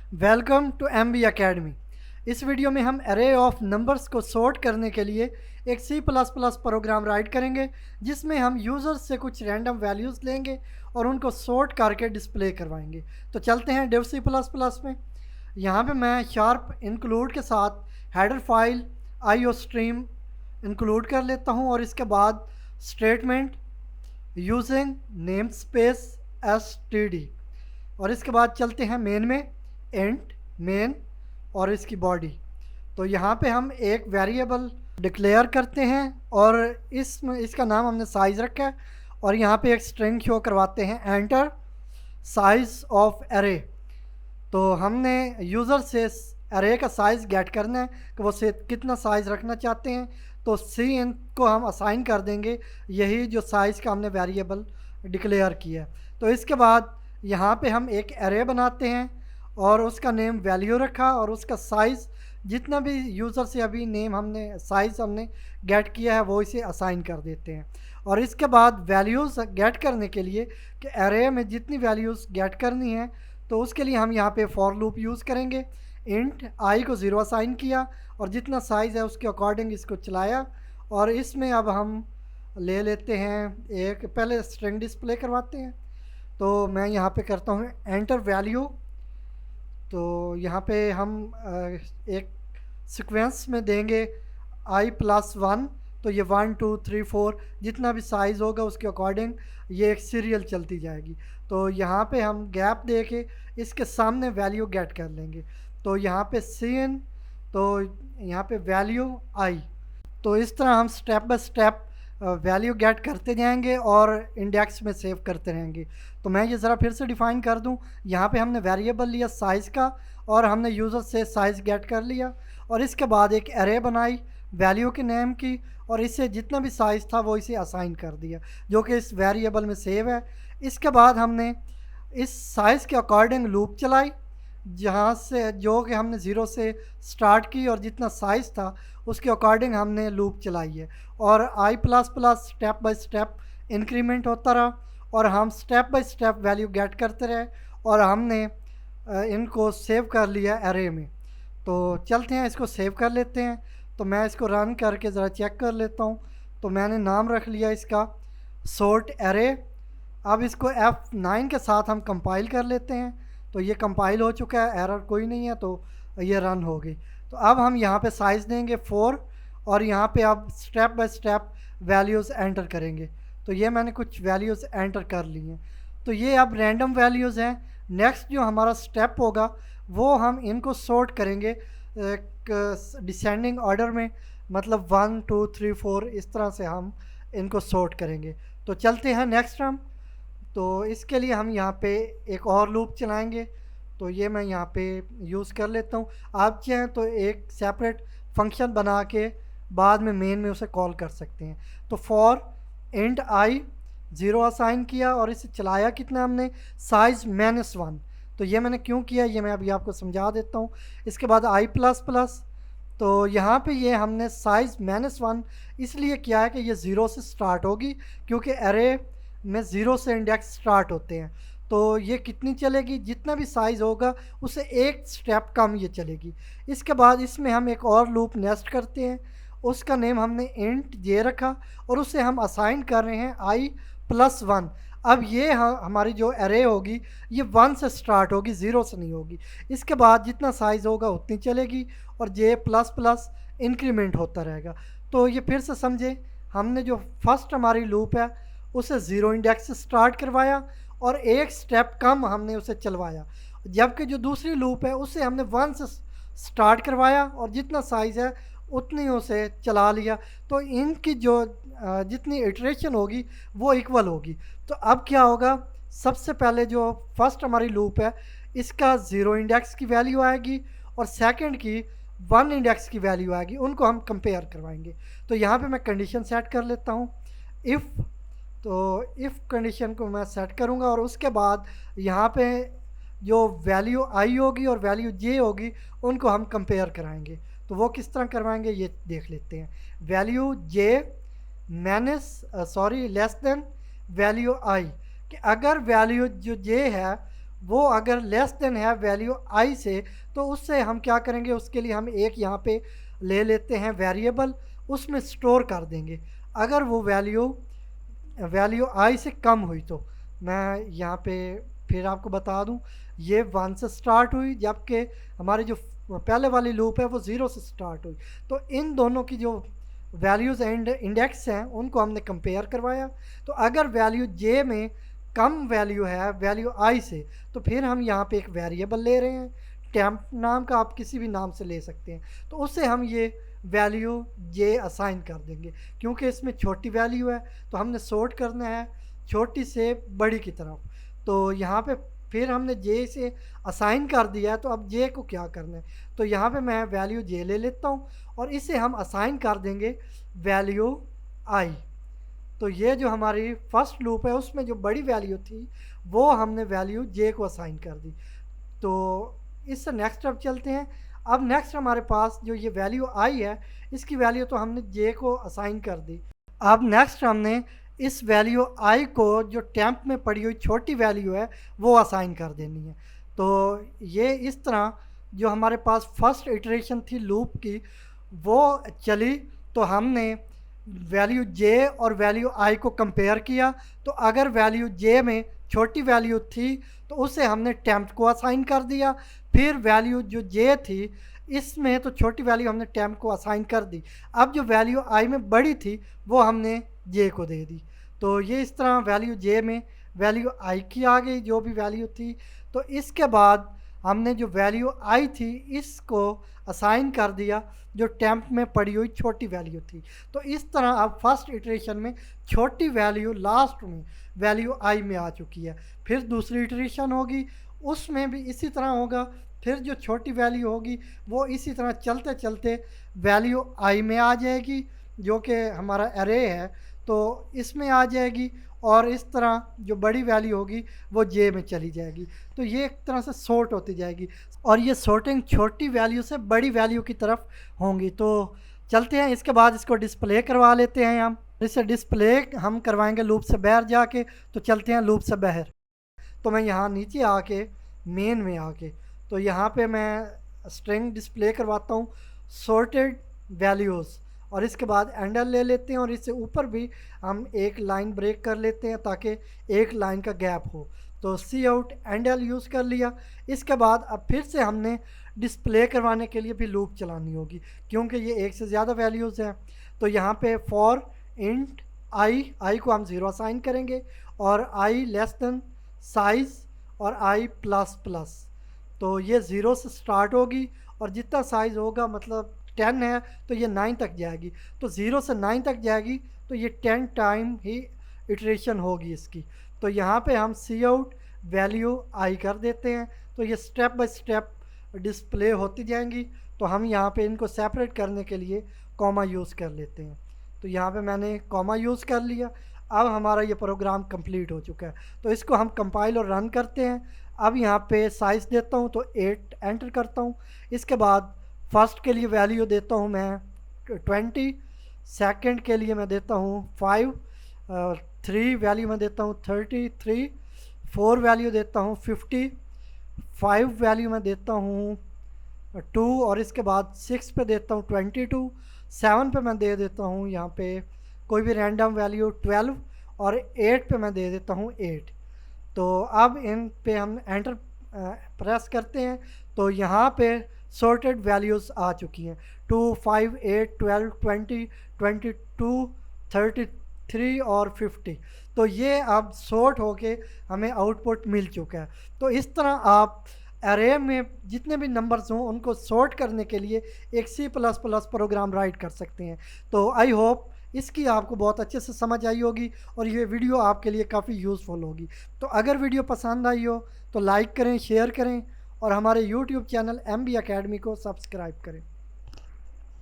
Welcome to MB academy. इस वीडियो में हम एरे ऑफ नंबर्स को सॉर्ट करने के लिए एक C++ प्रोग्राम राइट करेंगे, जिसमें हम यूज़र्स से कुछ रैंडम वैल्यूज़ लेंगे और उनको सॉर्ट करके डिस्प्ले करवाएंगे। तो चलते हैं डेव C++ में। यहाँ पे मैं शार्प इंक्लूड के साथ हेडर फाइल IOStream इंक्लूड कर लेता हूँ और इसके बाद statement using name space std और इसके बाद चलते हैं मेन में इंट मेन और इसकी बॉडी। तो यहाँ पे हम एक वेरिएबल डिक्लेयर करते हैं और इसका नाम हमने साइज़ रखा है और यहाँ पे एक स्ट्रिंग शो करवाते हैं एंटर साइज़ ऑफ एरे। तो हमने यूज़र से एरे का साइज़ गेट करना है कि वो से कितना साइज़ रखना चाहते हैं। तो सी इन को हम असाइन कर देंगे यही जो साइज़ का हमने वेरिएबल डिक्लेयर किया है। तो इसके बाद यहाँ पे हम एक एरे बनाते हैं और उसका नेम वैल्यू रखा और उसका साइज़ जितना भी यूज़र से अभी नेम हमने साइज़ हमने गेट किया है वो इसे असाइन कर देते हैं। और इसके बाद वैल्यूज़ गेट करने के लिए कि एरे में जितनी वैल्यूज़ गेट करनी है तो उसके लिए हम यहाँ पे फॉर लूप यूज़ करेंगे। इंट आई को 0 असाइन किया और जितना साइज़ है उसके अकॉर्डिंग इसको चलाया और इसमें अब हम ले लेते हैं एक पहले स्ट्रिंग डिस्प्ले करवाते हैं। तो मैं यहाँ पे करता हूँ एंटर वैल्यू। तो यहाँ पे हम एक सीक्वेंस में देंगे i+1। तो ये 1 2 3 4 जितना भी साइज़ होगा उसके अकॉर्डिंग ये एक सीरियल चलती जाएगी। तो यहाँ पे हम गैप दे के इसके सामने वैल्यू गेट कर लेंगे। तो यहाँ पे cin तो यहाँ पे वैल्यू i। तो इस तरह हम step by step value gate करते जाएंगे और इंडेक्स में सेव करते रहेंगे। तो मैं ये ज़रा फिर से डिफ़ाइन कर दूं। यहाँ पे हमने वेरिएबल लिया साइज़ का और हमने यूज़र से साइज़ गेट कर लिया और इसके बाद एक एरे बनाई वैल्यू के नेम की और इसे जितना भी साइज़ था वो इसे असाइन कर दिया जो कि इस वेरिएबल में सेव है। इसके बाद हमने इस साइज़ के अकॉर्डिंग लूप चलाई जहाँ से जो कि हमने 0 से स्टार्ट की और जितना साइज़ था उसके अकॉर्डिंग हमने लूप चलाई है और i++ step by step increment होता रहा और हम step by step value gate करते रहे और हमने इनको सेव कर लिया एरे में। तो चलते हैं इसको सेव कर लेते हैं। तो मैं इसको रन करके ज़रा चेक कर लेता हूँ। तो मैंने नाम रख लिया इसका सॉर्ट एरे। अब इसको F9 के साथ हम कंपाइल कर लेते हैं। तो ये कंपाइल हो चुका है, एरर कोई नहीं है, तो ये रन हो गई। तो अब हम यहाँ पे साइज़ देंगे 4 और यहाँ पे अब step by step values enter करेंगे। तो ये मैंने कुछ वैल्यूज़ एंटर कर ली हैं। तो ये अब रैंडम वैल्यूज़ हैं। नेक्स्ट जो हमारा स्टेप होगा वो हम इनको सॉर्ट करेंगे डिसेंडिंग ऑर्डर में, मतलब 1 2 3 4 इस तरह से हम इनको सॉर्ट करेंगे। तो चलते हैं नेक्स्ट हम। तो इसके लिए हम यहाँ पे एक और लूप चलाएंगे। तो ये मैं यहाँ पे यूज़ कर लेता हूँ। आप चाहें तो एक सेपरेट फंक्शन बना के बाद में मेन में उसे कॉल कर सकते हैं। तो फॉर इंट i 0 असाइन किया और इसे चलाया कितना हमने साइज़ -1। तो ये मैंने क्यों किया ये मैं अभी आपको समझा देता हूँ। इसके बाद i++ तो यहाँ पे ये हमने साइज़ -1 इसलिए किया है कि ये 0 से स्टार्ट होगी क्योंकि एरे में 0 से इंडेक्स स्टार्ट होते हैं। तो ये कितनी चलेगी, जितना भी साइज़ होगा उससे एक स्टेप कम ये चलेगी। इसके बाद इसमें हम एक और लूप नेस्ट करते हैं। उसका नेम हमने इंट j रखा और उसे हम असाइन कर रहे हैं i+1। अब ये हमारी जो एरे होगी ये 1 से स्टार्ट होगी, 0 से नहीं होगी। इसके बाद जितना साइज़ होगा उतनी चलेगी और j++ इंक्रीमेंट होता रहेगा। तो ये फिर से समझे, हमने जो फर्स्ट हमारी लूप है उसे 0 इंडेक्स से स्टार्ट करवाया और एक स्टेप कम हमने उसे चलवाया, जबकि जो दूसरी लूप है उसे हमने 1 से स्टार्ट करवाया और जितना साइज़ है उतनी उसे चला लिया। तो इनकी जो जितनी इटरेशन होगी वो इक्वल होगी। तो अब क्या होगा, सबसे पहले जो फर्स्ट हमारी लूप है इसका 0 इंडेक्स की वैल्यू आएगी और सेकंड की 1 इंडेक्स की वैल्यू आएगी, उनको हम कंपेयर करवाएंगे। तो यहाँ पे मैं कंडीशन सेट कर लेता हूँ इफ़। तो इफ़ कंडीशन को मैं सेट करूँगा और उसके बाद यहाँ पे जो वैल्यू i होगी और वैल्यू j होगी उनको हम कंपेयर कराएंगे। तो वो किस तरह करवाएंगे ये देख लेते हैं। Value j less than value i, कि अगर वैल्यू जो j है वो अगर लेस देन है वैल्यू आई से, तो उससे हम क्या करेंगे, उसके लिए हम एक यहाँ पे ले लेते हैं वेरिएबल, उसमें स्टोर कर देंगे। अगर वो वैल्यू वैल्यू आई से कम हुई तो मैं यहाँ पे फिर आपको बता दूँ, ये 1 से स्टार्ट हुई, जबकि हमारी जो पहले वाली लूप है वो 0 से स्टार्ट हुई। तो इन दोनों की जो वैल्यूज़ एंड इंडेक्स हैं उनको हमने कंपेयर करवाया। तो अगर वैल्यू जे में कम वैल्यू है वैल्यू आई से, तो फिर हम यहाँ पे एक वेरिएबल ले रहे हैं, टेम्प नाम का, आप किसी भी नाम से ले सकते हैं। तो उससे हम ये वैल्यू जे असाइन कर देंगे, क्योंकि इसमें छोटी वैल्यू है तो हमने सॉर्ट करना है छोटी से बड़ी की तरफ। तो यहाँ पे फिर हमने जे से असाइन कर दिया है, तो अब जे को क्या करना है, तो यहाँ पे मैं वैल्यू जे ले लेता हूँ और इसे हम असाइन कर देंगे वैल्यू आई। तो ये जो हमारी फर्स्ट लूप है उसमें जो बड़ी वैल्यू थी वो हमने वैल्यू जे को असाइन कर दी। तो इससे नेक्स्ट स्टेप चलते हैं। अब नेक्स्ट हमारे पास जो ये वैल्यू आई है, इसकी वैल्यू तो हमने जे को असाइन कर दी। अब नेक्स्ट हमने इस वैल्यू आई को जो टेम्प में पड़ी हुई छोटी वैल्यू है वो असाइन कर देनी है। तो ये इस तरह जो हमारे पास फर्स्ट इटरेशन थी लूप की वो चली, तो हमने वैल्यू जे और वैल्यू आई को कंपेयर किया। तो अगर वैल्यू जे में छोटी वैल्यू थी तो उसे हमने टेम्प को असाइन कर दिया। फिर वैल्यू जो जे थी इसमें तो छोटी वैल्यू हमने टेम्प को असाइन कर दी। अब जो वैल्यू आई में बड़ी थी वो हमने जे को दे दी। तो ये इस तरह वैल्यू जे में वैल्यू आई की आ गई जो भी वैल्यू थी। तो इसके बाद हमने जो वैल्यू आई थी इसको असाइन कर दिया जो टेम्प में पड़ी हुई छोटी वैल्यू थी। तो इस तरह अब फर्स्ट इटरेशन में छोटी वैल्यू लास्ट में वैल्यू आई में आ चुकी है। फिर दूसरी इटरेशन होगी उसमें भी इसी तरह होगा, फिर जो छोटी वैल्यू होगी वो इसी तरह चलते चलते वैल्यू आई में आ जाएगी जो कि हमारा एरे है, तो इसमें आ जाएगी, और इस तरह जो बड़ी वैल्यू होगी वो जे में चली जाएगी। तो ये एक तरह से सॉर्ट होती जाएगी और ये सॉर्टिंग छोटी वैल्यू से बड़ी वैल्यू की तरफ होंगी। तो चलते हैं, इसके बाद इसको डिस्प्ले करवा लेते हैं हम। इसे डिस्प्ले हम करवाएंगे लूप से बाहर जाके। तो चलते हैं लूप से बाहर। तो मैं यहाँ नीचे आके मेन में आके तो यहाँ पे मैं स्ट्रिंग डिस्प्ले करवाता हूँ सॉर्टेड वैल्यूज़, और इसके बाद एंडर ले लेते हैं और इससे ऊपर भी हम एक लाइन ब्रेक कर लेते हैं ताकि एक लाइन का गैप हो। तो सी आउट एंडर यूज़ कर लिया। इसके बाद अब फिर से हमने डिस्प्ले करवाने के लिए भी लूप चलानी होगी क्योंकि ये एक से ज़्यादा वैल्यूज़ हैं। तो यहाँ पे फॉर इंट आई को हम 0 असाइन करेंगे और आई लेस देन साइज़ और आई प्लस प्लस। तो ये 0 से स्टार्ट होगी और जितना साइज़ होगा, मतलब 10 है तो ये 9 तक जाएगी, तो 0 से 9 तक जाएगी, तो ये 10 टाइम ही इटरेशन होगी इसकी। तो यहाँ पे हम सी आउट वैल्यू आई कर देते हैं, तो ये स्टेप बाय स्टेप डिस्प्ले होती जाएंगी। तो हम यहाँ पे इनको सेपरेट करने के लिए कॉमा यूज़ कर लेते हैं। तो यहाँ पे मैंने कॉमा यूज़ कर लिया। अब हमारा ये प्रोग्राम कंप्लीट हो चुका है। तो इसको हम कंपाइल और रन करते हैं। अब यहाँ पे साइज़ देता हूँ तो 8 एंटर करता हूँ। इसके बाद फर्स्ट के लिए वैल्यू देता हूँ मैं 20, सेकंड के लिए मैं देता हूँ 5, 3 वैल्यू मैं देता हूँ 33, 4 वैल्यू देता हूँ 50, 5 वैल्यू मैं देता हूँ 2, और इसके बाद 6 पे देता हूँ 22, 7 पे मैं दे देता हूँ यहाँ पे कोई भी रैंडम वैल्यू 12, और 8 पे मैं दे देता हूँ 8। तो अब इन पे हम एंटर प्रेस करते हैं तो यहाँ पे सॉर्टेड वैल्यूज़ आ चुकी हैं 2, 5, 8, 12, 20, 22, 33 और 50। तो ये अब सॉर्ट होके हमें आउटपुट मिल चुका है। तो इस तरह आप एरे में जितने भी नंबर्स हों उनको सॉर्ट करने के लिए एक C++ प्रोग्राम राइट कर सकते हैं। तो आई होप इसकी आपको बहुत अच्छे से समझ आई होगी और ये वीडियो आपके लिए काफ़ी यूज़फुल होगी। तो अगर वीडियो पसंद आई हो तो लाइक करें, शेयर करें और हमारे YouTube चैनल MB Academy को सब्सक्राइब करें।